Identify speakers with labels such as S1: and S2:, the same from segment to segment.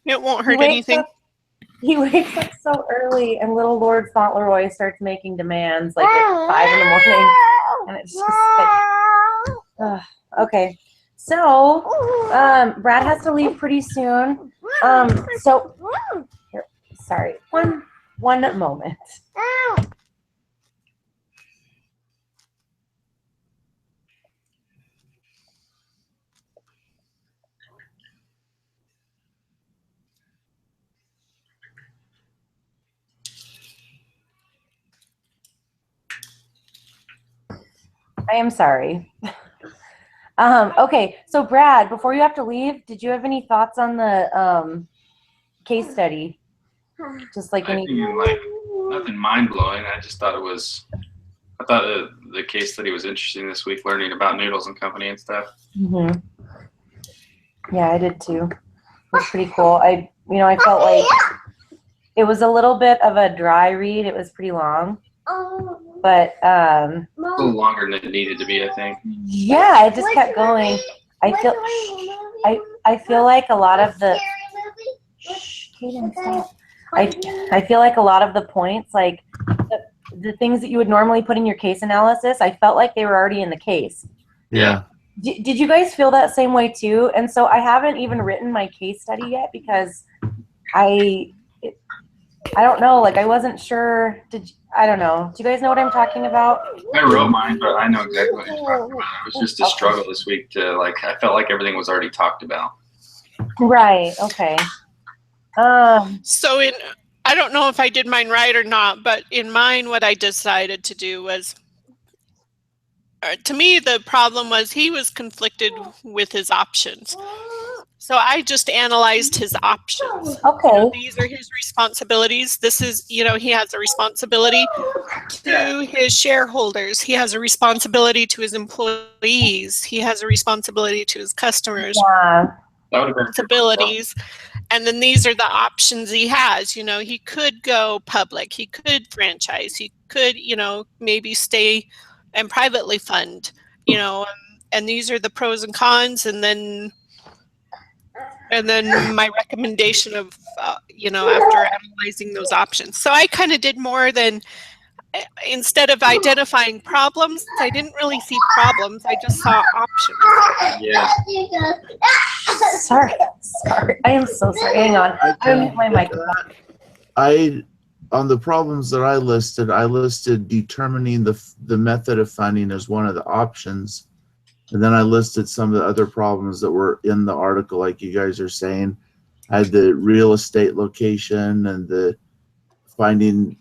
S1: It won't
S2: He
S1: hurt
S2: wakes
S1: anything.
S2: up. He wakes up so early, and little Lord Fauntleroy starts making demands like at 5 in the morning, and it's just like, okay. So, Brad has to leave pretty soon. So, here, sorry, one moment. I am sorry. Okay, so Brad, before you have to leave, did you have any thoughts on the case study? Just like any.
S3: Nothing mind blowing. I just thought I thought the case study was interesting this week, learning about Noodles and Company and stuff.
S2: Mm-hmm. Yeah, I did too. It was pretty cool. I felt like it was a little bit of a dry read. It was pretty long, but
S3: a little longer than it needed to be, I think.
S2: Yeah, it just kept going. I feel like a lot of the. I feel like a lot of the points, like the things that you would normally put in your case analysis, I felt like they were already in the case.
S3: Yeah.
S2: Did you guys feel that same way too? And so I haven't even written my case study yet because I don't know. Like I wasn't sure. I don't know. Do you guys know what I'm talking about?
S3: I wrote mine, but I know exactly what you're talking about. It was just a struggle this week to I felt like everything was already talked about.
S2: Right. Okay.
S1: So I don't know if I did mine right or not, but in mine, what I decided to do was, to me, the problem was he was conflicted with his options. So I just analyzed his options.
S2: Okay.
S1: These are his responsibilities. This is, he has a responsibility to his shareholders. He has a responsibility to his employees. He has a responsibility to his customers.
S2: Yeah.
S1: Responsibilities. And then these are the options he has. He could go public. He could franchise. He could, maybe stay and privately fund, and these are the pros and cons. And then my recommendation of, after analyzing those options. So I kind of did more than, instead of identifying problems, I didn't really see problems. I just saw options.
S3: Yeah.
S2: Sorry. I am so sorry. Hang on. I'm mute my microphone.
S4: On the problems that I listed determining the method of funding as one of the options. And then I listed some of the other problems that were in the article, like you guys are saying. I had the real estate location and the finding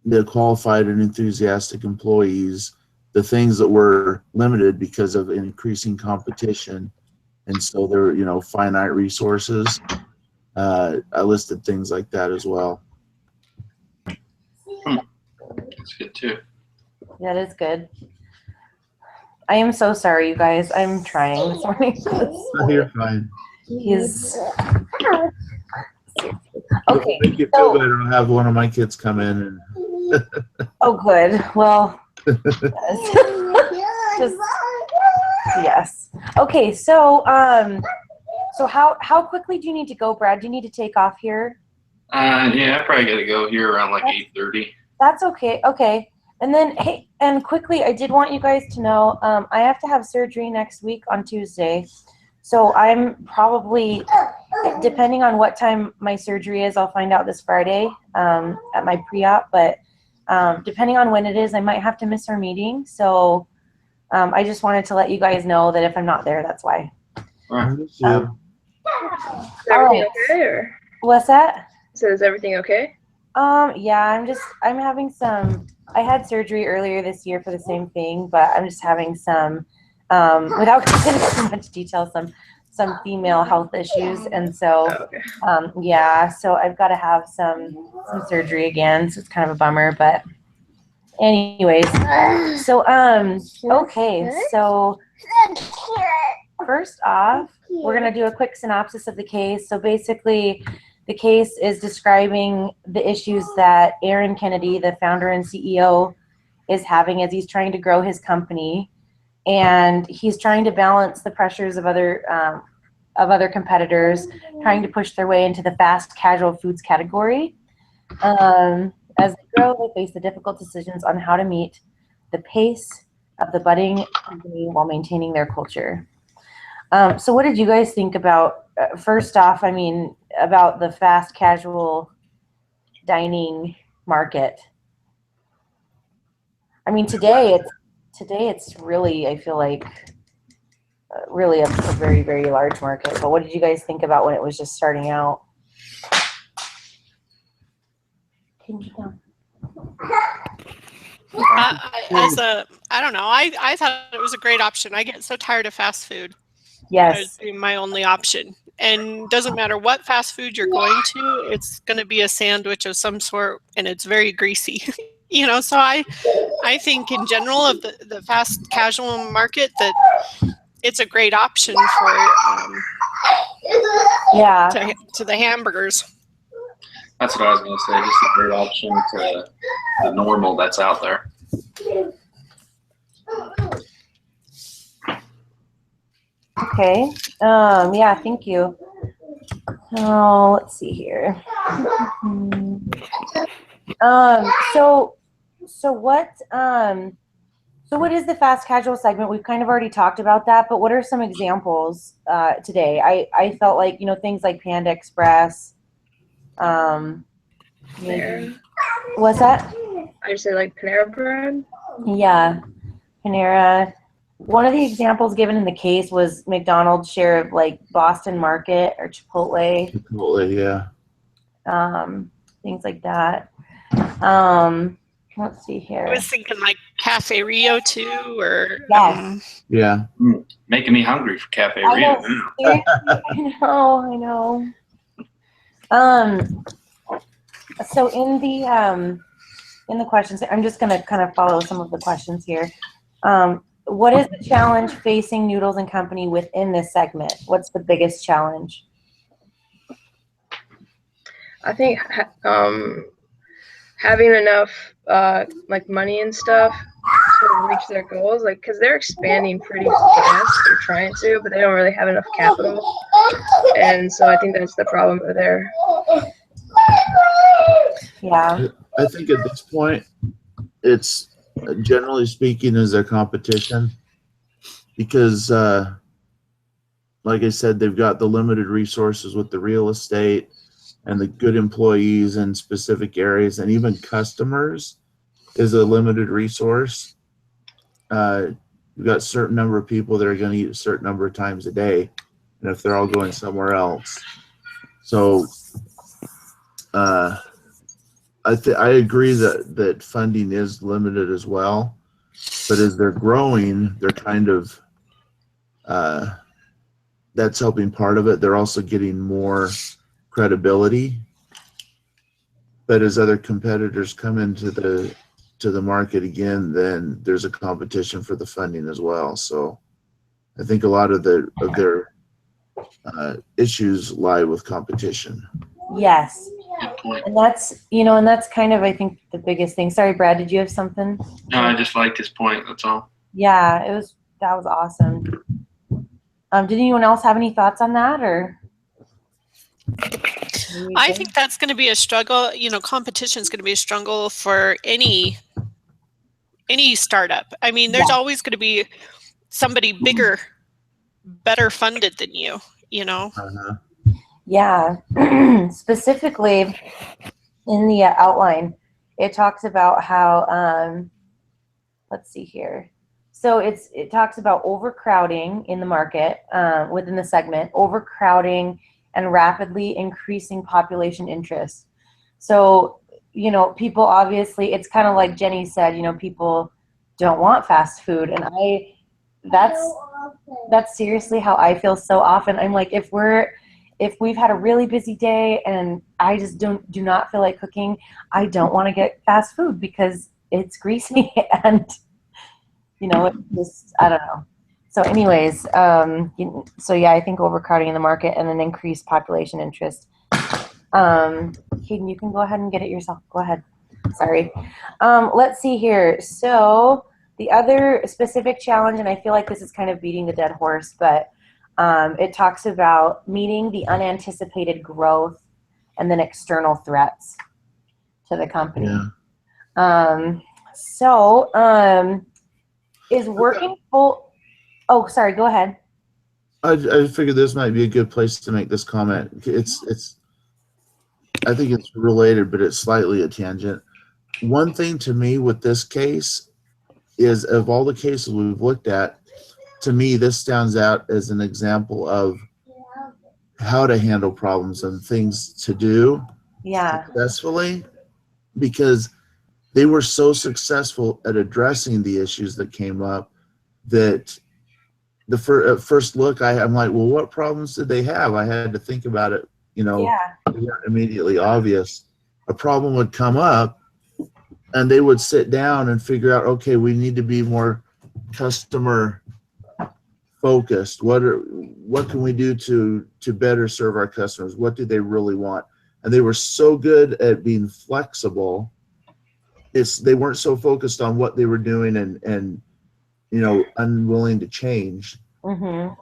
S4: the qualified and enthusiastic employees, the things that were limited because of increasing competition. And so there were, finite resources. I listed things like that as well.
S3: That's good too.
S2: That is good. I am so sorry, you guys. I'm trying this morning.
S4: Oh, you're fine.
S2: He's
S4: okay. Make you feel better to have one of my kids come in and.
S2: Oh, good. Well, just yes. Okay, so how quickly do you need to go, Brad? Do you need to take off here?
S3: Yeah, I probably got to go here around 8:30.
S2: That's okay. Okay. And then, hey, and quickly, I did want you guys to know, I have to have surgery next week on Tuesday. So I'm probably, depending on what time my surgery is, I'll find out this Friday at my pre-op. But depending on when it is, I might have to miss our meeting. So I just wanted to let you guys know that if I'm not there, that's why.
S5: Is everything okay? Or?
S2: What's that?
S5: So is everything okay?
S2: Yeah, I'm having some, I had surgery earlier this year for the same thing, but I'm just having some, without getting into too much detail, some female health issues. And so, yeah, so I've got to have some surgery again. So it's kind of a bummer, but anyways, so, okay. So first off, we're going to do a quick synopsis of the case. So basically, the case is describing the issues that Aaron Kennedy, the founder and CEO, is having as he's trying to grow his company. And he's trying to balance the pressures of other other competitors trying to push their way into the fast casual foods category. As they grow, they face the difficult decisions on how to meet the pace of the budding company while maintaining their culture. So what did you guys think about, first off, I mean, about the fast casual dining market? I mean, today it's really, I feel like, really a very, very large market. But what did you guys think about when it was just starting out?
S1: I don't know. I thought it was a great option. I get so tired of fast food.
S2: Yes.
S1: It's my only option. And doesn't matter what fast food you're going to, it's going to be a sandwich of some sort, and it's very greasy. You know, so I think in general of the fast casual market that it's a great option for to the hamburgers.
S3: That's what I was going to say. Just a great option to the normal that's out there.
S2: Okay. Yeah, thank you. Oh, let's see here. So what is the fast casual segment? We've kind of already talked about that, but what are some examples today? I felt like, you know, things like Panda Express. Maybe. What's that?
S5: I just say like Panera Bread.
S2: Yeah, Panera. One of the examples given in the case was McDonald's share of like Boston Market or Chipotle.
S4: Chipotle, yeah.
S2: Things like that. Let's see here.
S1: I was thinking like Cafe Rio too, or
S2: yes.
S4: Yeah.
S3: Making me hungry for Cafe Rio.
S2: I know. So in the questions, I'm just going to kind of follow some of the questions here. What is the challenge facing Noodles and Company within this segment? What's the biggest challenge?
S5: I think having enough like money and stuff to reach their goals, like because they're expanding pretty fast. They're trying to, but they don't really have enough capital, and so I think that's the problem there.
S2: Yeah.
S4: I think at this point, it's generally speaking is their competition because, like I said, they've got the limited resources with the real estate and the good employees in specific areas, and even customers is a limited resource. You've got a certain number of people that are going to eat a certain number of times a day, and if they're all going somewhere else. So I agree that funding is limited as well, but as they're growing, they're kind of that's helping part of it. They're also getting more credibility, but as other competitors come into the market again, then there's a competition for the funding as well. So I think a lot of their issues lie with competition.
S2: Yes.
S3: Good point.
S2: And that's kind of, I think, the biggest thing. Sorry, Brad, did you have something?
S3: No, I just liked his point. That's all.
S2: Yeah, that was awesome. Did anyone else have any thoughts on that, or?
S1: I think that's going to be a struggle. You know, competition is going to be a struggle for any startup. I mean, there's always going to be somebody bigger, better funded than you, you know?
S4: Uh-huh.
S2: Yeah. Specifically in the outline, it talks about how, let's see here. So it talks about overcrowding in the market, within the segment, overcrowding and rapidly increasing population interest. So, you know, people obviously, it's kind of like Jenny said, you know, people don't want fast food. And that's seriously how I feel so often. I'm like, if we've had a really busy day and I just do not feel like cooking, I don't want to get fast food because it's greasy and, you know, it just, I don't know. So anyways, so yeah, I think overcrowding in the market and an increased population interest. Hayden, you can go ahead and get it yourself. Go ahead. Sorry. Let's see here. So the other specific challenge, and I feel like this is kind of beating the dead horse, but It talks about meeting the unanticipated growth and then external threats to the company.
S4: Yeah.
S2: Is working full, oh, sorry, go ahead.
S4: I figured this might be a good place to make this comment. I think it's related, but it's slightly a tangent. One thing to me with this case is, of all the cases we've looked at, to me, this stands out as an example of how to handle problems and things to do successfully, because they were so successful at addressing the issues that came up that at first look, I'm like, well, what problems did they have? I had to think about it. They weren't immediately obvious. A problem would come up, and they would sit down and figure out, okay, we need to be more customer focused. What can we do to better serve our customers? What do they really want? And they were so good at being flexible. They weren't so focused on what they were doing and unwilling to change.
S2: Mm-hmm.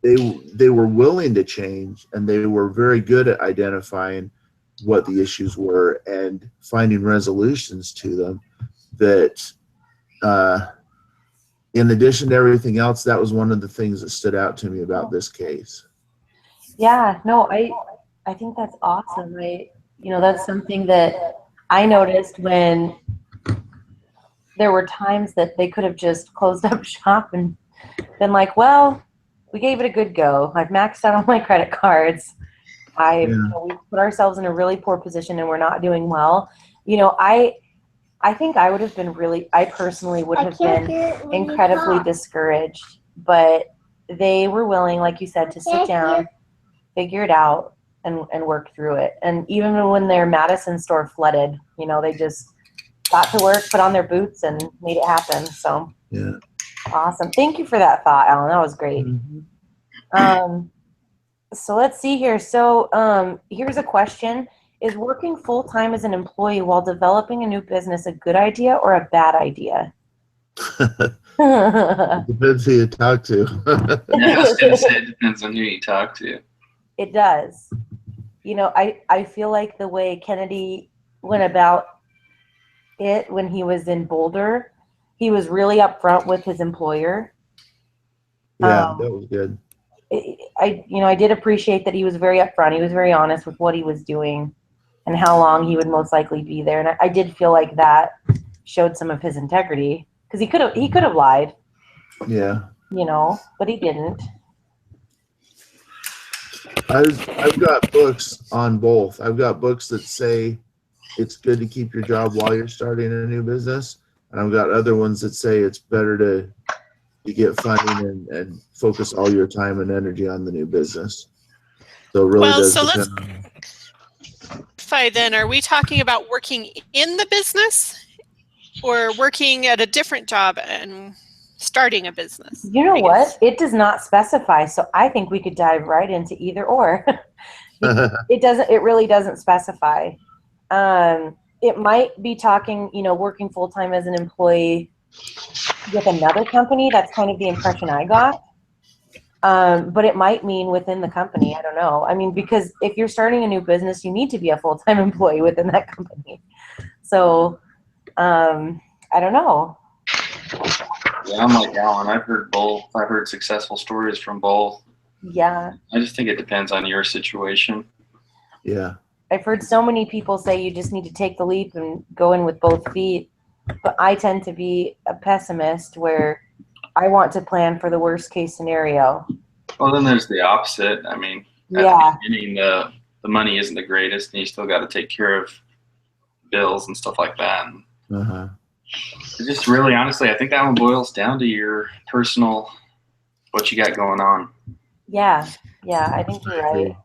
S4: They were willing to change, and they were very good at identifying what the issues were and finding resolutions to them. That in addition to everything else, that was one of the things that stood out to me about this case.
S2: Yeah, no, I think that's awesome. That's something that I noticed when there were times that they could have just closed up shop and been like, well, we gave it a good go. I've maxed out all my credit cards. We put ourselves in a really poor position and we're not doing well. I think I personally would have been incredibly discouraged, but they were willing, like you said, to sit down, figure it out, and work through it. And even when their Madison store flooded, they just got to work, put on their boots, and made it happen. So
S4: yeah,
S2: awesome. Thank you for that thought, Alan. That was great.
S4: Mm-hmm.
S2: So let's see here. So here's a question. Is working full-time as an employee while developing a new business a good idea or a bad idea?
S4: Depends who you talk to.
S3: I was going to say it depends on who you talk to.
S2: It does. I feel like the way Kennedy went about it when he was in Boulder, he was really upfront with his employer.
S4: Yeah, that was good.
S2: I did appreciate that he was very upfront. He was very honest with what he was doing and how long he would most likely be there. And I did feel like that showed some of his integrity, because he could have lied.
S4: Yeah.
S2: But he didn't.
S4: I've got books on both. I've got books that say it's good to keep your job while you're starting a new business, and I've got other ones that say it's better to get funding and focus all your time and energy on the new business. So it really does depend on.
S1: Then, are we talking about working in the business or working at a different job and starting a business?
S2: You know what? It does not specify, so I think we could dive right into either or. It really doesn't specify. It might be talking, working full-time as an employee with another company. That's kind of the impression I got. But it might mean within the company. I don't know. I mean, because if you're starting a new business, you need to be a full-time employee within that company. So, I don't know.
S3: Yeah, I'm like Alan. I've heard both. I've heard successful stories from both.
S2: Yeah.
S3: I just think it depends on your situation.
S4: Yeah.
S2: I've heard so many people say you just need to take the leap and go in with both feet. But I tend to be a pessimist where I want to plan for the worst case scenario.
S3: Well, then there's the opposite. I mean, at the beginning, the money isn't the greatest, and you still got to take care of bills and stuff like that.
S4: Uh-huh.
S3: It's just really, honestly, I think that one boils down to your personal, what you got going on.
S2: Yeah, I think you're right.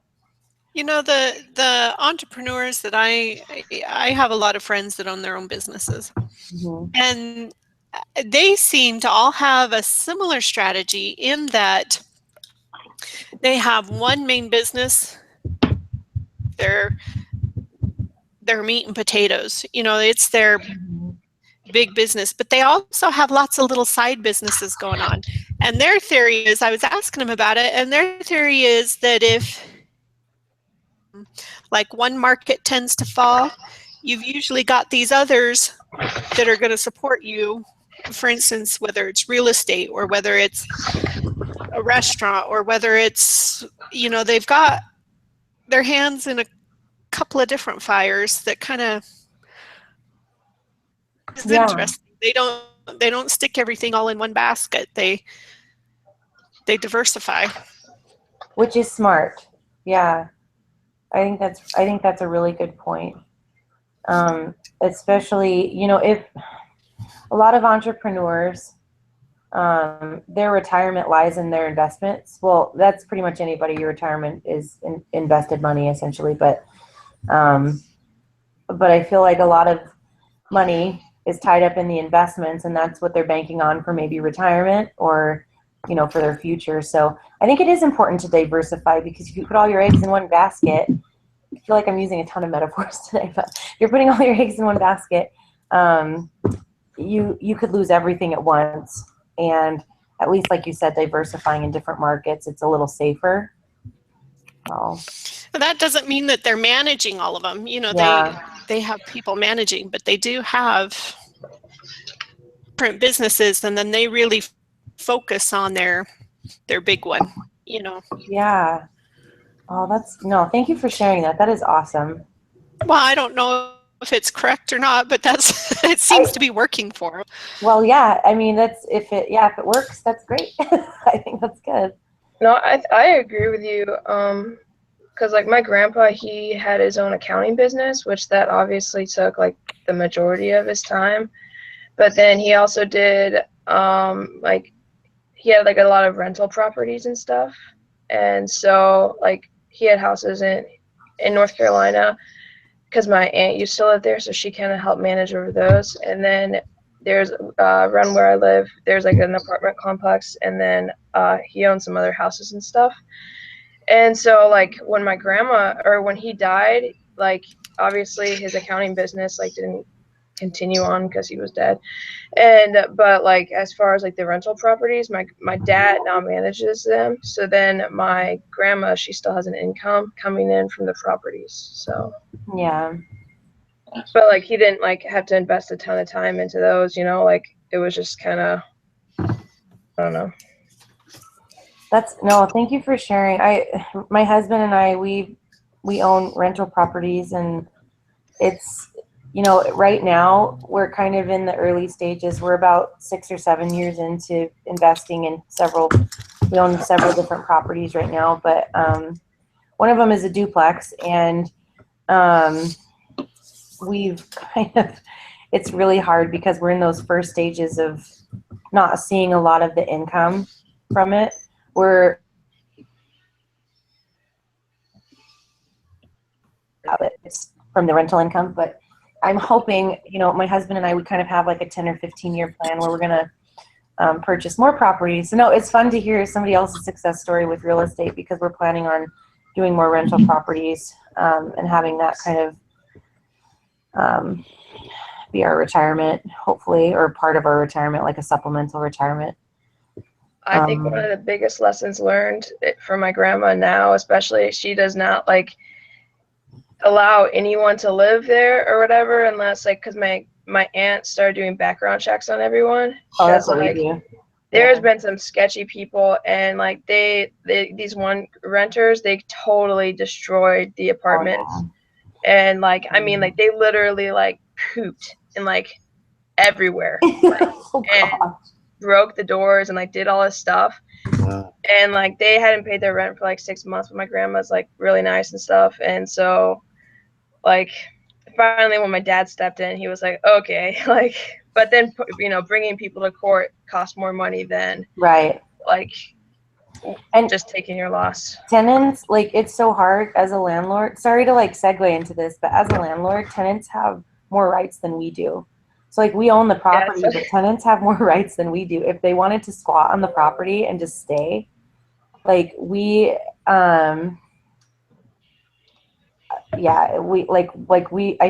S1: The entrepreneurs that I have a lot of friends that own their own businesses, and they seem to all have a similar strategy in that they have one main business, their meat and potatoes. It's their big business, but they also have lots of little side businesses going on. And their theory is, I was asking them about it, and their theory is that if like one market tends to fall, you've usually got these others that are going to support you. For instance, whether it's real estate or whether it's a restaurant or whether it's, you know, they've got their hands in a couple of different fires that kind of is interesting. They don't stick everything all in one basket. They diversify.
S2: Which is smart. Yeah. I think that's a really good point. Especially, you know, if a lot of entrepreneurs, their retirement lies in their investments. Well, that's pretty much anybody. Your retirement is invested money essentially, but I feel like a lot of money is tied up in the investments, and that's what they're banking on for maybe retirement or, you know, for their future. So I think it is important to diversify, because if you put all your eggs in one basket, I feel like I'm using a ton of metaphors today, but if you're putting all your eggs in one basket, you could lose everything at once. And at least, like you said, diversifying in different markets, it's a little safer. Oh.
S1: But that doesn't mean that they're managing all of them. You know, they have people managing, but they do have different businesses, and then they really focus on their big one, you know.
S2: Yeah. Oh, thank you for sharing that. That is awesome.
S1: Well, I don't know if it's correct or not, but it seems to be working for them.
S2: Well, yeah, I mean, if it works, that's great. I think that's good.
S5: No, I agree with you. Because like my grandpa, he had his own accounting business, which that obviously took like the majority of his time. But then he also did like he had like a lot of rental properties and stuff. And so like he had houses in North Carolina, because my aunt used to live there, so she kind of helped manage over those. And then there's around where I live, there's like an apartment complex, and then he owns some other houses and stuff. And so like when he died, like obviously his accounting business like didn't continue on because he was dead. But like as far as like the rental properties, my dad now manages them. So then my grandma, she still has an income coming in from the properties. So
S2: yeah.
S5: But like he didn't like have to invest a ton of time into those, you know, like it was just kind of, I don't know.
S2: Thank you for sharing. My husband and I, we own rental properties, and it's, you know, right now we're kind of in the early stages. We're about 6 or 7 years into investing in we own several different properties right now, but one of them is a duplex, and we've it's really hard because we're in those first stages of not seeing a lot of the income from it. We're it's from the rental income, but I'm hoping, you know, my husband and I, we kind of have like a 10 or 15-year plan where we're going to purchase more properties. So no, it's fun to hear somebody else's success story with real estate, because we're planning on doing more rental properties and having that kind of be our retirement, hopefully, or part of our retirement, like a supplemental retirement.
S5: I think one of the biggest lessons learned from my grandma now, especially, she does not like allow anyone to live there or whatever, unless like, because my aunt started doing background checks on everyone.
S2: Oh, that's what
S5: like,
S2: we do.
S5: There's been some sketchy people, and like these one renters, they totally destroyed the apartments.
S2: Oh,
S5: and like I mean, like they literally like pooped and like everywhere, like, and broke the doors and like did all this stuff.
S4: Wow.
S5: And like they hadn't paid their rent for like 6 months, but my grandma's like really nice and stuff. And so like finally when my dad stepped in, he was like, okay, like, but then, you know, bringing people to court costs more money than like and just taking your loss.
S2: Tenants, like, it's so hard as a landlord. Sorry to like segue into this, but as a landlord, tenants have more rights than we do. So like we own the property, but tenants have more rights than we do. If they wanted to squat on the property and just stay, like we, I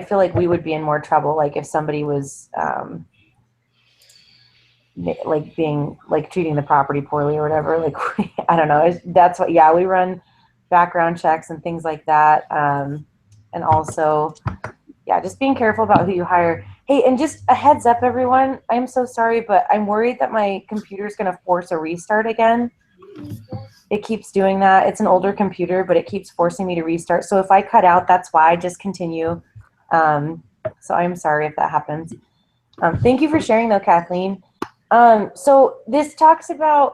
S2: feel like we would be in more trouble. Like if somebody was like being like treating the property poorly or whatever. Like I don't know. That's what. Yeah, we run background checks and things like that. And also, yeah, just being careful about who you hire. Hey, and just a heads up, everyone. I'm so sorry, but I'm worried that my computer's going to force a restart again. It keeps doing that. It's an older computer, but it keeps forcing me to restart. So if I cut out, that's why. Just continue. So I'm sorry if that happens. Thank you for sharing, though, Kathleen. So this talks about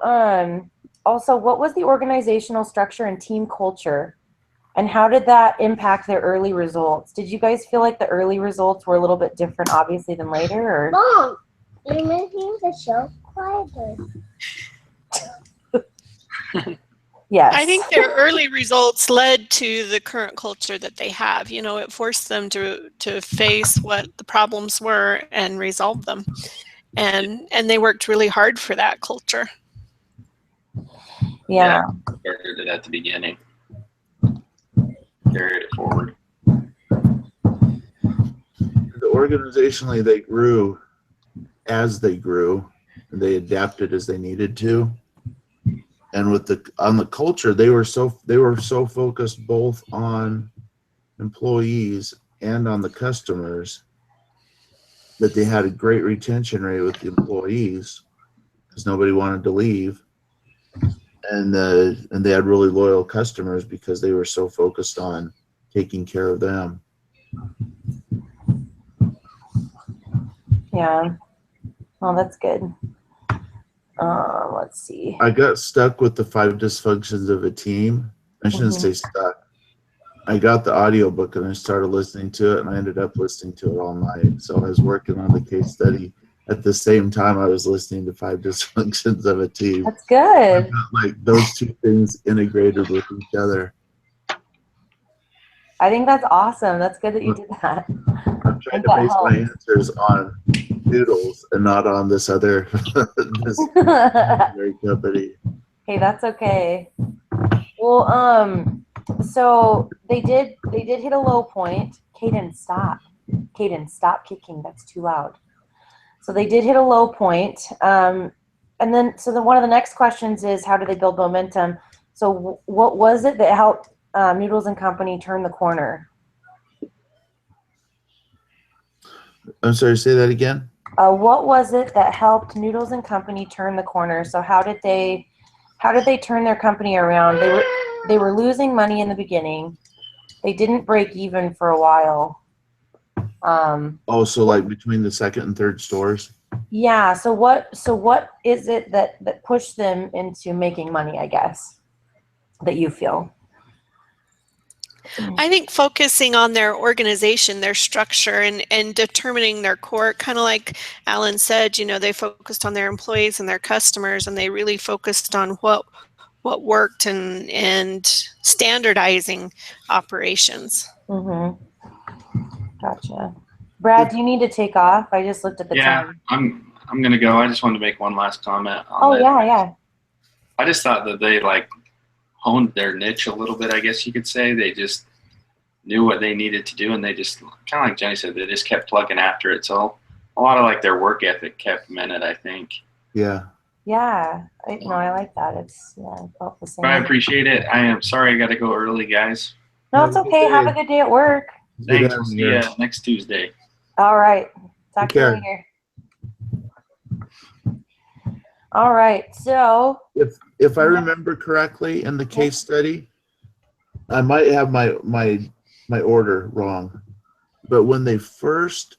S2: also what was the organizational structure and team culture, and how did that impact their early results? Did you guys feel like the early results were a little bit different, obviously, than later? Or?
S6: Mom, you're making the show quieter.
S2: Yes.
S1: I think their early results led to the current culture that they have. You know, it forced them to face what the problems were and resolve them. And they worked really hard for that culture.
S2: Yeah.
S3: Started it at the beginning. Carried it forward.
S4: Organizationally, they grew as they grew, and they adapted as they needed to. And on the culture, they were so focused both on employees and on the customers that they had a great retention rate with the employees because nobody wanted to leave, and they had really loyal customers because they were so focused on taking care of them.
S2: Yeah. Well, that's good. Let's see.
S4: I got stuck with the 5 dysfunctions of a team. I shouldn't say stuck. I got the audiobook and I started listening to it, and I ended up listening to it all night. So I was working on the case study at the same time I was listening to 5 dysfunctions of a team.
S2: That's good.
S4: Like those two things integrated with each other.
S2: I think that's awesome. That's good that you did that.
S4: I'm trying to base my answers on noodles and not on this other this very company.
S2: Hey, that's okay. Well, so they did hit a low point. Caden, stop. Caden, stop kicking. That's too loud. So they did hit a low point. And then, one of the next questions is, how do they build momentum? So what was it that helped Noodles and Company turn the corner?
S4: I'm sorry, say that again.
S2: What was it that helped Noodles and Company turn the corner? So how did they turn their company around? They were losing money in the beginning. They didn't break even for a while.
S4: So like between the second and third stores?
S2: Yeah. So what is it that pushed them into making money, I guess, that you feel?
S1: I think focusing on their organization, their structure, and determining their core, kind of like Alan said, you know, they focused on their employees and their customers, and they really focused on what worked and standardizing operations.
S2: Mm-hmm. Gotcha. Brad, do you need to take off? I just looked at the time.
S3: I'm gonna go. I just wanted to make one last comment on that.
S2: Yeah.
S3: I just thought that they honed their niche a little bit, I guess you could say. They just knew what they needed to do, and they just, kind of like Jenny said, they just kept plugging after it. So a lot of their work ethic kept them in it, I think.
S2: Yeah. I like that. I felt the same.
S3: But I appreciate it. I am sorry I got to go early, guys.
S2: No, it's okay. Have a good day at work.
S3: Thanks. We'll see you next Tuesday.
S2: All right. Talk to you later. All right. So
S4: if I remember correctly in the case study, I might have my order wrong, but when they first,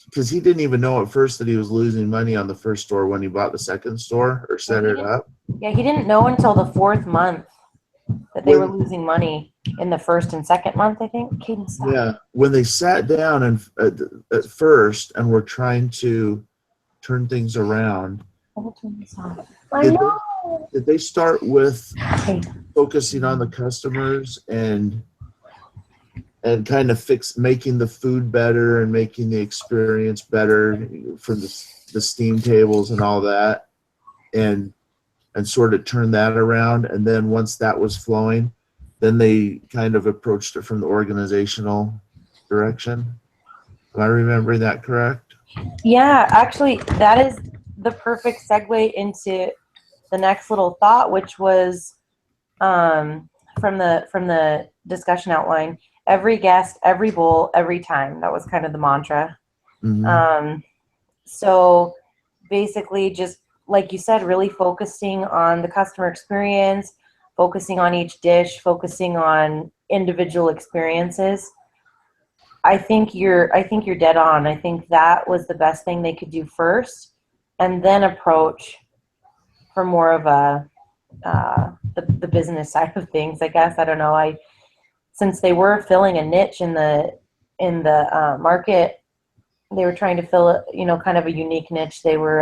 S4: because he didn't even know at first that he was losing money on the first store when he bought the second store or set it up.
S2: Yeah, he didn't know until the 4th month that they were losing money in the first and second month, I think.
S4: Yeah, when they sat down and at first and were trying to turn things around, did they start with focusing on the customers and kind of making the food better and making the experience better for the steam tables and all that, and sort of turn that around? And then once that was flowing, then they kind of approached it from the organizational direction. Am I remembering that correct?
S2: Yeah, actually, that is the perfect segue into the next little thought, which was from the discussion outline. Every guest, every bowl, every time. That was kind of the mantra.
S4: Mhm.
S2: So basically, just like you said, really focusing on the customer experience, focusing on each dish, focusing on individual experiences. I think you're dead on. I think that was the best thing they could do first, and then approach for more of a the business side of things. I guess I don't know. Since they were filling a niche in the market, they were trying to fill kind of a unique niche. They were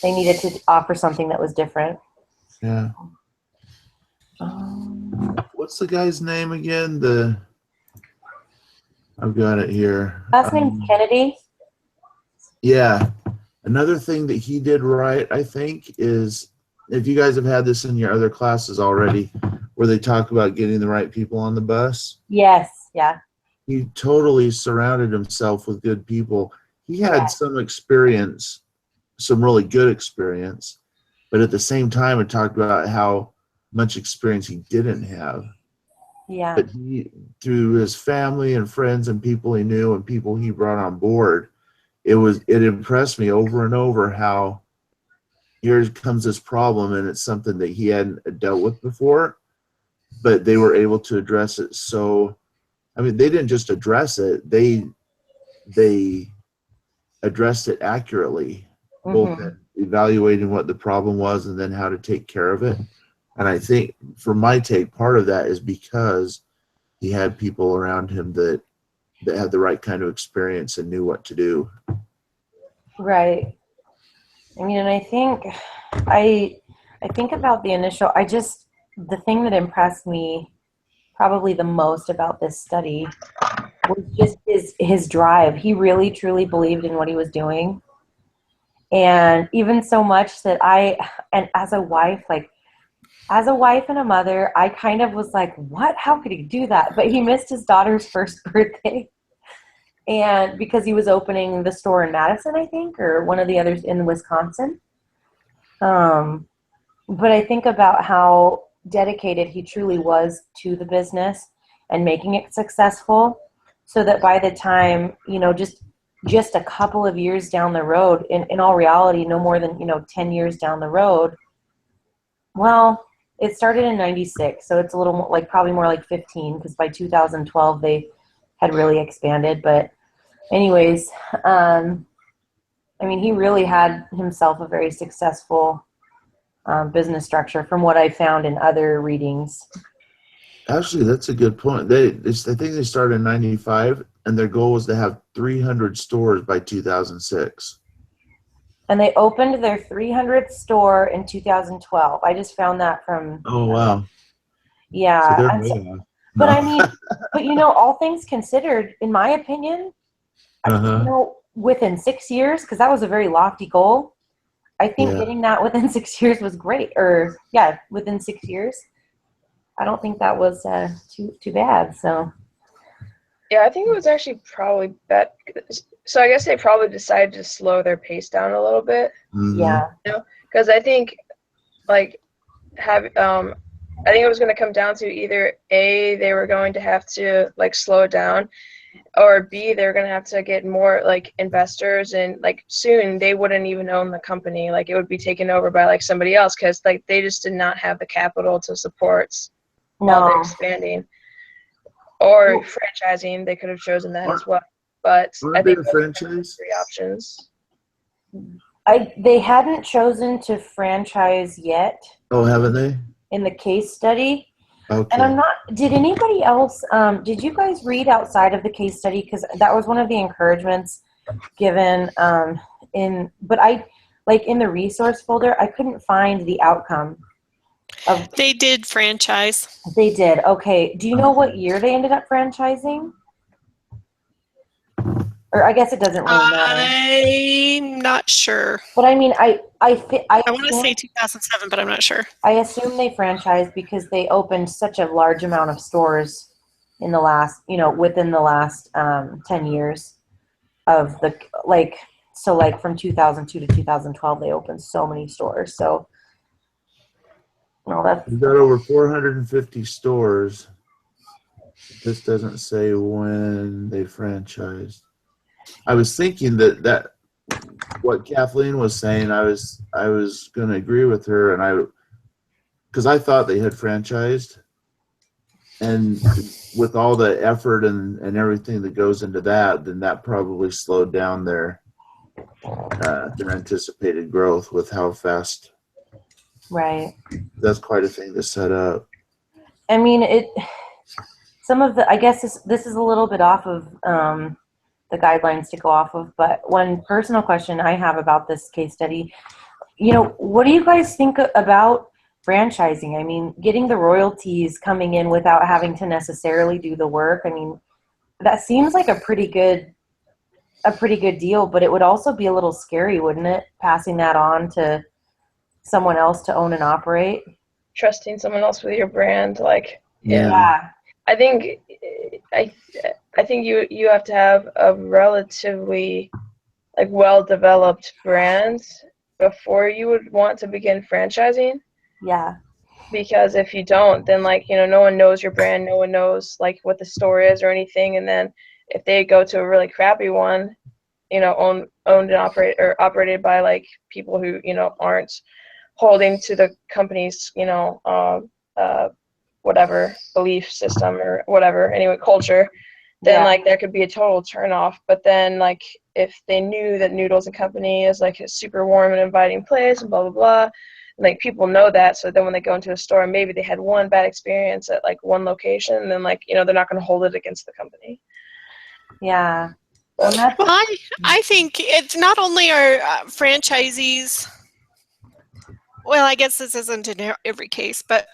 S2: they needed to offer something that was different.
S4: Yeah. What's the guy's name again? I've got it here.
S2: Last name's Kennedy.
S4: Yeah. Another thing that he did right, I think, is if you guys have had this in your other classes already, where they talk about getting the right people on the bus.
S2: Yes. Yeah.
S4: He totally surrounded himself with good people. He had some experience, some really good experience, but at the same time, it talked about how much experience he didn't have.
S2: Yeah.
S4: But through his family and friends and people he knew and people he brought on board, it impressed me over and over how here comes this problem, and it's something that he hadn't dealt with before, but they were able to address it. So, I mean, they didn't just address it; they addressed it accurately, both at evaluating what the problem was and then how to take care of it. And I think, for my take, part of that is because he had people around him that had the right kind of experience and knew what to do.
S2: Right. I mean, and I think about the initial. The thing that impressed me probably the most about this study was just his drive. He really truly believed in what he was doing, and even so much that as a wife and a mother, I kind of was like, what? How could he do that? But he missed his daughter's first birthday. And because he was opening the store in Madison, I think, or one of the others in Wisconsin. But I think about how dedicated he truly was to the business and making it successful, so that by the time, just a couple of years down the road, in all reality, no more than, 10 years down the road, well, it started in 96, so it's a little more, probably more like 15, because by 2012 they had really expanded. But anyways, I mean, he really had himself a very successful business structure from what I found in other readings.
S4: Actually, that's a good point. I think they started in 95, and their goal was to have 300 stores by 2006.
S2: And they opened their 300th store in 2012. I just found that from.
S4: Oh, wow.
S2: Yeah.
S4: So they're way off.
S2: But I mean, all things considered, in my opinion, within 6 years, because that was a very lofty goal, I think getting that within 6 years was great. Within 6 years. I don't think that was too bad. So.
S5: Yeah, I think it was actually probably better. So I guess they probably decided to slow their pace down a little bit.
S4: Mm-hmm.
S2: Yeah.
S5: Because I think, I think it was going to come down to either A, they were going to have to slow it down, or B, they were going to have to get more investors, and soon they wouldn't even own the company. It would be taken over by somebody else, because they just did not have the capital to support while they're expanding. Or franchising, they could have chosen that as well. But I think those are the 3 options.
S2: They hadn't chosen to franchise yet.
S4: Oh, haven't they?
S2: In the case study.
S4: Okay.
S2: And I'm not, did anybody else, did you guys read outside of the case study? Because that was one of the encouragements given but in the resource folder, I couldn't find the outcome.
S1: They did franchise.
S2: They did. Okay. Do you know what year they ended up franchising? Or I guess it doesn't really matter.
S1: I'm not sure.
S2: But I mean, I
S1: want to say 2007, but I'm not sure.
S2: I assume they franchised because they opened such a large amount of stores in the last, within the last 10 years of So like from 2002 to 2012, they opened so many stores. So, no, that's
S4: We've got over 450 stores. This doesn't say when they franchised. I was thinking that what Kathleen was saying, I was going to agree with her, and because I thought they had franchised, and with all the effort and everything that goes into that, then that probably slowed down their anticipated growth with how fast.
S2: right.
S4: That's quite a thing to set up.
S2: I mean, I guess this is a little bit off of the guidelines to go off of, but one personal question I have about this case study, what do you guys think about franchising? I mean, getting the royalties coming in without having to necessarily do the work. I mean, that seems like a pretty good deal, but it would also be a little scary, wouldn't it? Passing that on to someone else to own and operate.
S5: Trusting someone else with your brand, like,
S2: Yeah.
S5: I think you have to have a relatively like well-developed brand before you would want to begin franchising.
S2: Yeah.
S5: Because if you don't, then no one knows your brand, no one knows like what the store is or anything, and then if they go to a really crappy one, owned and operated by like people who aren't holding to the company's whatever belief system or whatever, anyway, culture, then like there could be a total turn off. But then like if they knew that Noodles and Company is like a super warm and inviting place and blah blah blah, and, like people know that, so then when they go into a store and maybe they had one bad experience at like one location, then like they're not going to hold it against the company.
S2: Yeah.
S1: Well, I think it's not only our franchisees. Well, I guess this isn't in every case, but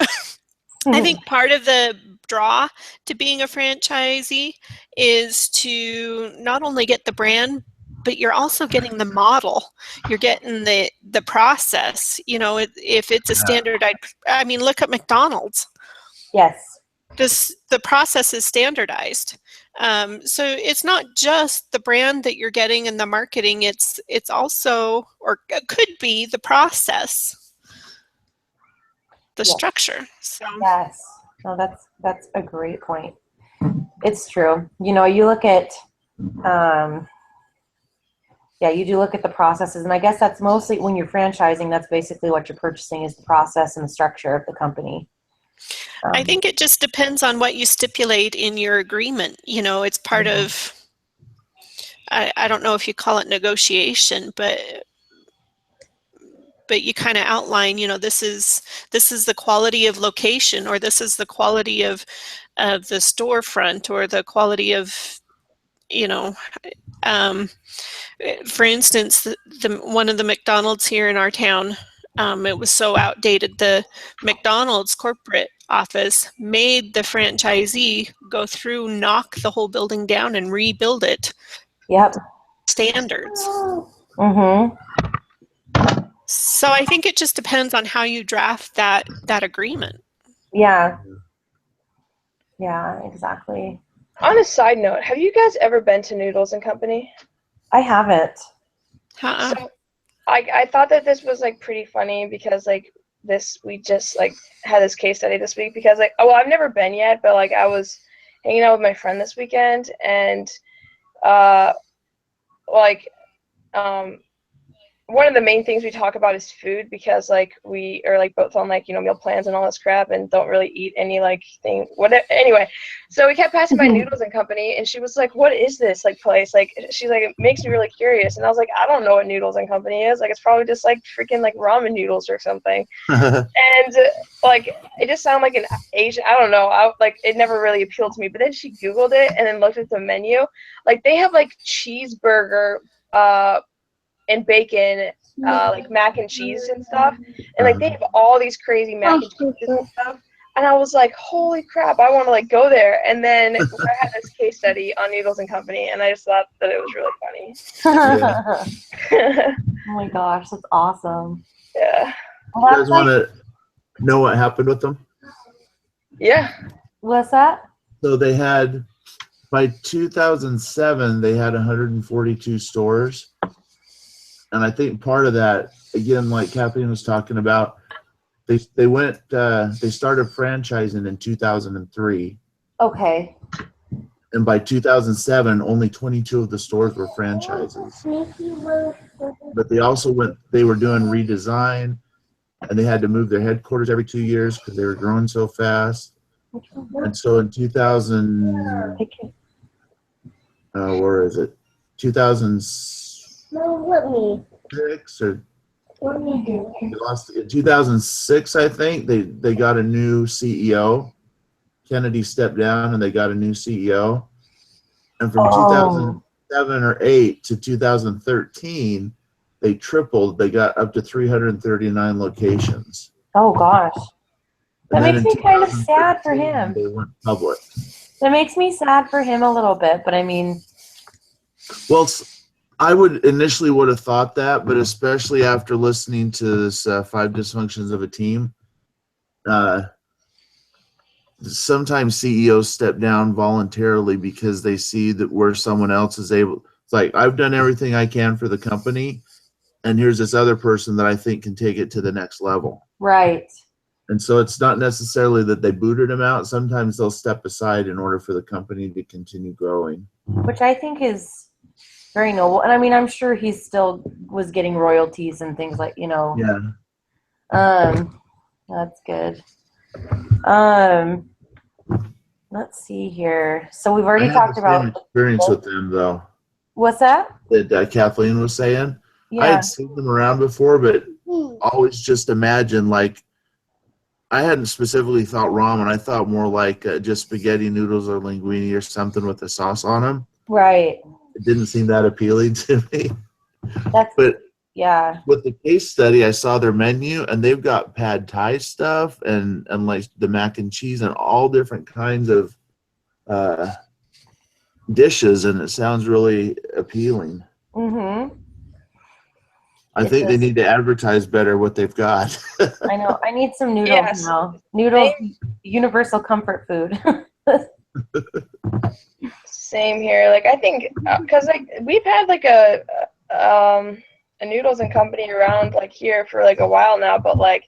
S1: I think part of the draw to being a franchisee is to not only get the brand, but you're also getting the model. You're getting the process. If it's a standardized, I mean, look at McDonald's.
S2: Yes.
S1: The process is standardized. So it's not just the brand that you're getting and the marketing. It's also, or it could be, the process. The structure. So.
S2: Yes. No, that's a great point. It's true. You look at, you do look at the processes, and I guess that's mostly when you're franchising, that's basically what you're purchasing is the process and the structure of the company.
S1: I think it just depends on what you stipulate in your agreement. It's part of, I don't know if you call it negotiation, but you kind of outline, this is the quality of location, or this is the quality of the storefront, or the quality of, for instance, one of the McDonald's here in our town, it was so outdated. The McDonald's corporate office made the franchisee go through, knock the whole building down, and rebuild it.
S2: Yep.
S1: Standards.
S2: Mm-hmm.
S1: So I think it just depends on how you draft that agreement.
S2: Yeah. Yeah, exactly.
S5: On a side note, have you guys ever been to Noodles and Company?
S2: I haven't.
S5: So I thought that this was like pretty funny because like we just like had this case study this week because like, I've never been yet, but like I was hanging out with my friend this weekend, and one of the main things we talk about is food, because like we are like both on like meal plans and all this crap and don't really eat any like thing whatever. Anyway, so we kept passing by Noodles and Company, and she was like, what is this like place? Like she's like, it makes me really curious. And I was like, I don't know what Noodles and Company is. Like it's probably just like freaking like ramen noodles or something. And like it just sounded like an Asian, I don't know, like it never really appealed to me. But then she Googled it and then looked at the menu. Like they have like cheeseburger and bacon, like mac and cheese and stuff, and like they have all these crazy mac and cheeses and stuff, and I was like, holy crap, I want to like go there. And then I had this case study on Noodles and Company, and I just thought that it was really funny.
S2: Oh my gosh, that's awesome.
S5: Yeah.
S2: Well,
S4: You guys want to know what happened with them?
S5: Yeah.
S2: What's that?
S4: So they by 2007, they had 142 stores. And I think part of that, again, like Kathleen was talking about, they started franchising in 2003.
S2: Okay.
S4: And by 2007, only 22 of the stores were franchises. But they were doing redesign, and they had to move their headquarters every 2 years because they were growing so fast. And so in 2006 or in 2006, I think they got a new CEO. Kennedy stepped down and they got a new CEO. And from 2007 or 8 to 2013, they tripled. They got up to 339 locations.
S2: Oh gosh. That
S4: And then
S2: makes
S4: in
S2: me kind of sad for
S4: 2013,
S2: him.
S4: They went public.
S2: That makes me sad for him a little bit, but I mean,
S4: Well, I would have thought that, but especially after listening to this 5 Dysfunctions of a Team, sometimes CEOs step down voluntarily because they see that where someone else is able. It's like, I've done everything I can for the company, and here's this other person that I think can take it to the next level.
S2: right.
S4: And so it's not necessarily that they booted him out. Sometimes they'll step aside in order for the company to continue growing.
S2: Which I think is very noble. And I mean, I'm sure he still was getting royalties and things like,
S4: Yeah.
S2: That's good. Let's see here. So we've already talked about
S4: experience with them, though.
S2: What's that?
S4: That Kathleen was saying. I
S2: Yeah.
S4: had seen them around before, but always just imagine, like, I hadn't specifically thought ramen. I thought more like just spaghetti noodles or linguine or something with a sauce on them.
S2: Right.
S4: It didn't seem that appealing to me.
S2: But
S4: yeah, with the case study, I saw their menu, and they've got pad thai stuff and like the mac and cheese and all different kinds of dishes, and it sounds really appealing.
S2: Mm-hmm.
S4: I think they need to advertise better what they've got.
S2: I know. I need some noodles now. Noodles, universal comfort food.
S5: Same here. Like, I think, because like we've had like a Noodles and Company around like here for like a while now, but like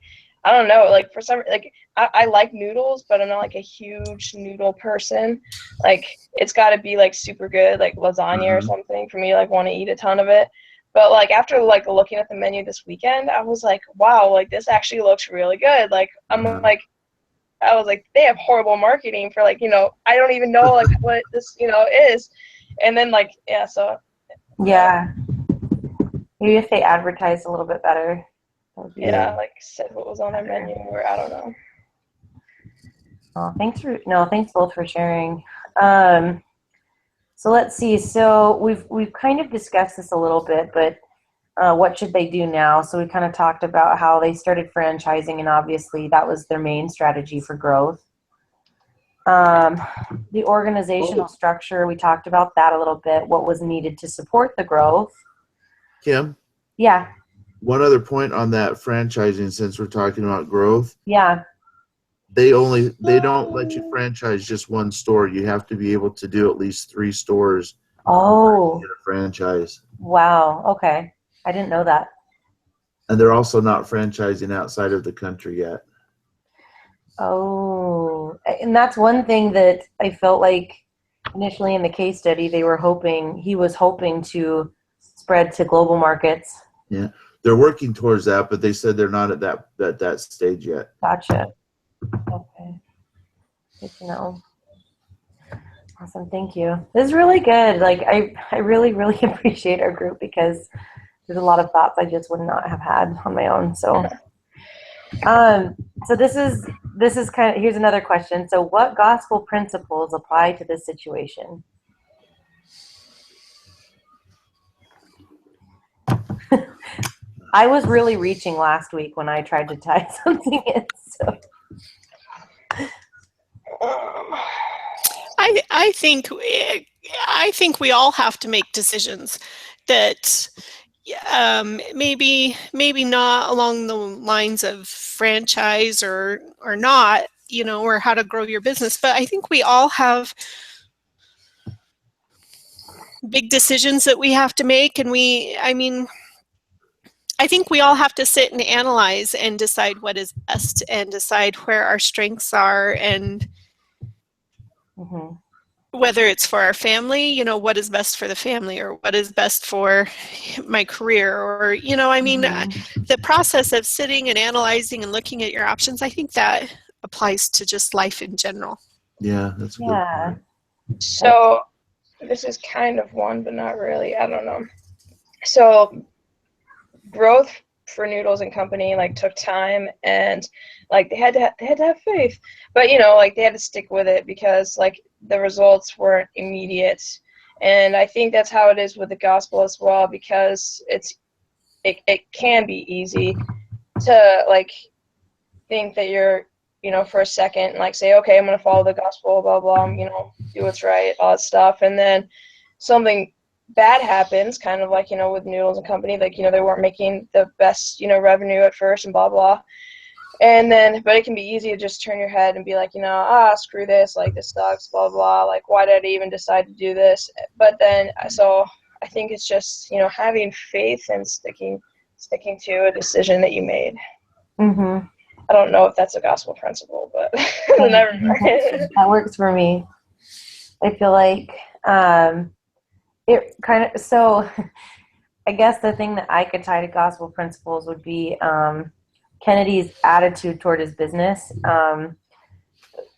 S5: I don't know, like for some, like I like noodles, but I'm not like a huge noodle person. Like it's got to be like super good, like lasagna or something for me to like want to eat a ton of it. But like after like looking at the menu this weekend, I was like, wow, like this actually looks really good. Like I was like, they have horrible marketing for like, I don't even know like what this, is. And then like, yeah, so.
S2: Yeah. Maybe if they advertised a little bit better.
S5: Yeah, like said what was on their menu, or I don't know.
S2: Oh, thanks both for sharing. So let's see. So we've kind of discussed this a little bit, but what should they do now? So we kind of talked about how they started franchising, and obviously that was their main strategy for growth. The organizational structure, we talked about that a little bit, what was needed to support the growth.
S4: Kim?
S2: Yeah.
S4: One other point on that franchising, since we're talking about growth.
S2: Yeah.
S4: They don't let you franchise just one store. You have to be able to do at least 3 stores.
S2: Oh.
S4: To get a franchise.
S2: Wow. Okay. I didn't know that.
S4: And they're also not franchising outside of the country yet.
S2: Oh. And that's one thing that I felt like initially in the case study, he was hoping to spread to global markets.
S4: Yeah. They're working towards that, but they said they're not at that stage yet.
S2: Gotcha. Okay. Good to know. Awesome. Thank you. This is really good. Like I really, really appreciate our group because there's a lot of thoughts I just would not have had on my own. So, so this is kind of, here's another question. So what gospel principles apply to this situation? I was really reaching last week when I tried to type something in. So.
S1: I think we all have to make decisions that maybe not along the lines of franchise or not, or how to grow your business, but I think we all have big decisions that we have to make, and I think we all have to sit and analyze and decide what is best and decide where our strengths are and whether it's for our family, you know, what is best for the family or what is best for my career or, you know, I mean, the process of sitting and analyzing and looking at your options, I think that applies to just life in general.
S4: Yeah, that's a good point.
S5: So this is kind of one, but not really. I don't know. So growth for Noodles and Company like took time, and like they had to have faith, but you know, like they had to stick with it because like the results weren't immediate. And I think that's how it is with the gospel as well, because it can be easy to like think that you're, you know, for a second like say, okay, I'm gonna follow the gospel, blah blah, you know, do what's right, all that stuff, and then something bad happens, kind of like, you know, with Noodles and Company, like, you know, they weren't making the best, you know, revenue at first and blah blah, and then but it can be easy to just turn your head and be like, you know, screw this, like this sucks, blah blah, like why did I even decide to do this? But then so I think it's just, you know, having faith and sticking to a decision that you made. I don't know if that's a gospel principle, but
S2: that works for me. I feel like it kind of, so I guess the thing that I could tie to gospel principles would be Kennedy's attitude toward his business.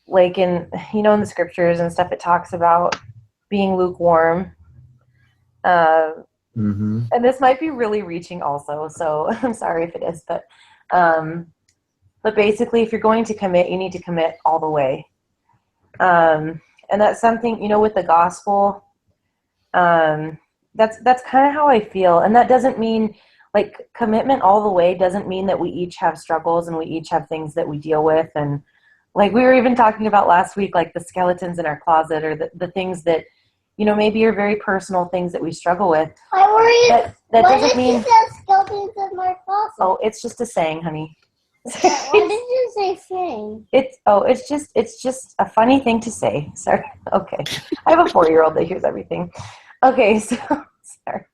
S2: Like in, you know, in the scriptures and stuff, it talks about being lukewarm. And this might be really reaching also, so I'm sorry if it is, but basically if you're going to commit, you need to commit all the way. And that's something, you know, with the gospel, that's kind of how I feel. And that doesn't mean like commitment all the way doesn't mean that we each have struggles and we each have things that we deal with. And like we were even talking about last week, like the skeletons in our closet or the things that, you know, maybe are very personal things that we struggle with. That doesn't mean
S6: skeletons in my closet.
S2: Oh, it's just a saying, honey.
S6: What did you say saying?
S2: It's just a funny thing to say. Sorry. Okay. I have a 4-year-old that hears everything. Okay, so sorry.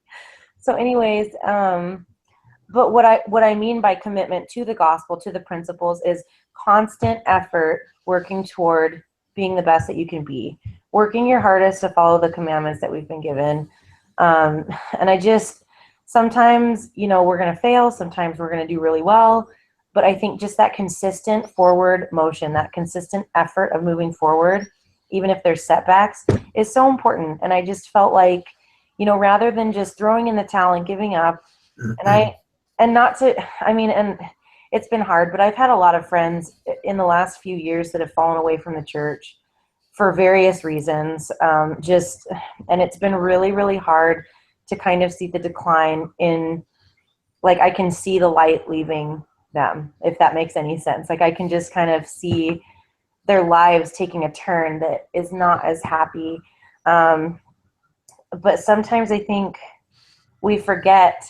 S2: So anyways, but what I mean by commitment to the gospel, to the principles, is constant effort working toward being the best that you can be, working your hardest to follow the commandments that we've been given. And I just, sometimes, you know, we're going to fail, sometimes we're going to do really well, but I think just that consistent forward motion, that consistent effort of moving forward, even if there's setbacks, is so important. And I just felt like, you know, rather than just throwing in the towel and giving up, and it's been hard, but I've had a lot of friends in the last few years that have fallen away from the church for various reasons. And it's been really, really hard to kind of see the decline in, like, I can see the light leaving them, if that makes any sense. Like I can just kind of see their lives taking a turn that is not as happy. But sometimes I think we forget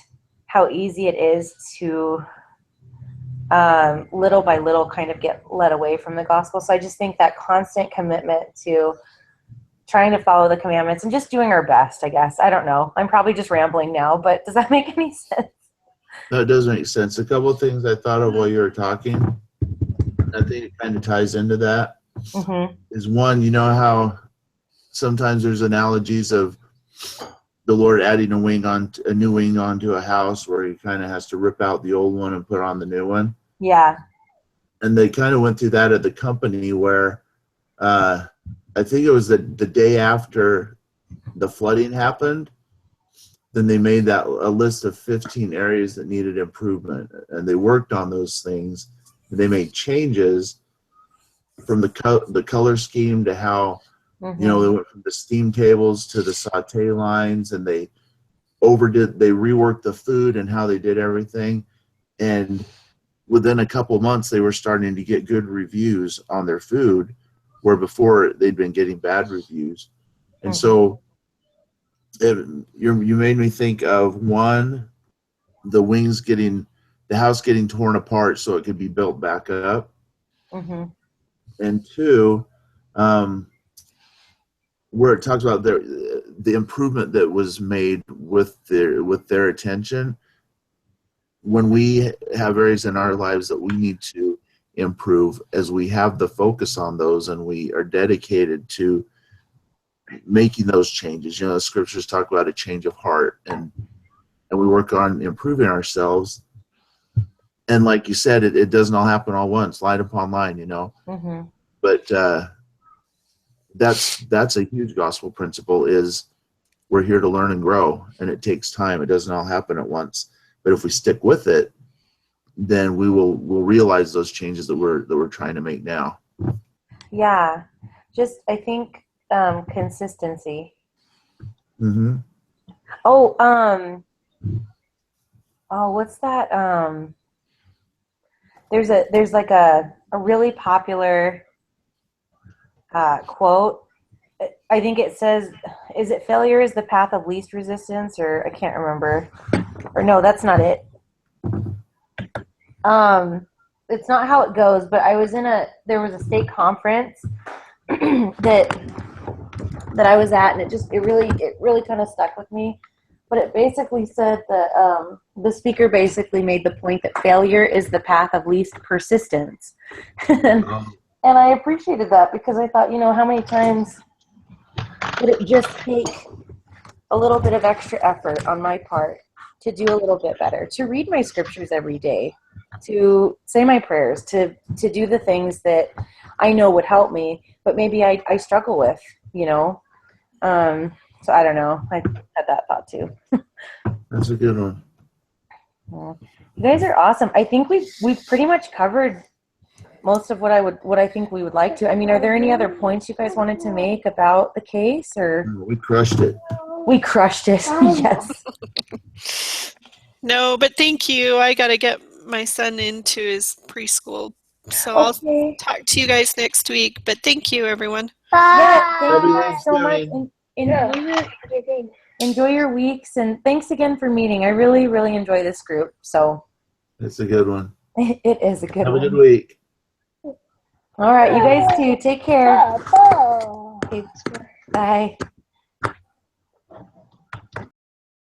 S2: how easy it is to little by little kind of get led away from the gospel. So I just think that constant commitment to trying to follow the commandments and just doing our best, I guess. I don't know. I'm probably just rambling now, but does that make any sense?
S4: No, it does make sense. A couple of things I thought of while you were talking, I think it kind of ties into that, is one, you know how sometimes there's analogies of the Lord adding a new wing onto a house where he kind of has to rip out the old one and put on the new one.
S2: Yeah.
S4: And they kind of went through that at the company where I think it was the day after the flooding happened, then they made a list of 15 areas that needed improvement, and they worked on those things. They made changes from the color scheme to how, you know, they went from the steam tables to the saute lines, and they reworked the food and how they did everything. And within a couple months, they were starting to get good reviews on their food, where before they'd been getting bad reviews. And so you made me think of, one, the house getting torn apart so it could be built back up. And two, where it talks about the improvement that was made with their attention. when we have areas in our lives that we need to improve, as we have the focus on those and we are dedicated to making those changes, the scriptures talk about a change of heart, and we work on improving ourselves. And like you said, it doesn't all happen all once, line upon line,
S2: Mm-hmm.
S4: But that's a huge gospel principle, is we're here to learn and grow, and it takes time. It doesn't all happen at once. But if we stick with it, then we'll realize those changes that we're trying to make now.
S2: Yeah, just I think consistency.
S4: Mm-hmm.
S2: Oh, what's that? There's like a really popular quote. I think it says, is it failure is the path of least resistance, or I can't remember. Or no, that's not it. It's not how it goes, but there was a state conference that I was at, and it really kind of stuck with me. But it basically said that the speaker basically made the point that failure is the path of least persistence. And I appreciated that, because I thought, how many times would it just take a little bit of extra effort on my part to do a little bit better, to read my scriptures every day, to say my prayers, to do the things that I know would help me, but maybe I struggle with, So I don't know. I had that thought too.
S4: That's a good one.
S2: Yeah. You guys are awesome. I think we've pretty much covered most of what I think we would like to. I mean, are there any other points you guys wanted to make about the case, or?
S4: We crushed it.
S2: We crushed it. Yes.
S1: No, but thank you. I got to get my son into his preschool. So I'll talk to you guys next week. But thank you, everyone.
S2: Yeah, thank
S4: Happy
S2: you guys so much.
S4: Thanksgiving.
S2: Enjoy your weeks, and thanks again for meeting. I really, really enjoy this group. So
S4: It's a good one.
S2: it is a good
S4: Have
S2: one.
S4: a good week.
S2: All right, you guys too. Take care. Okay, bye.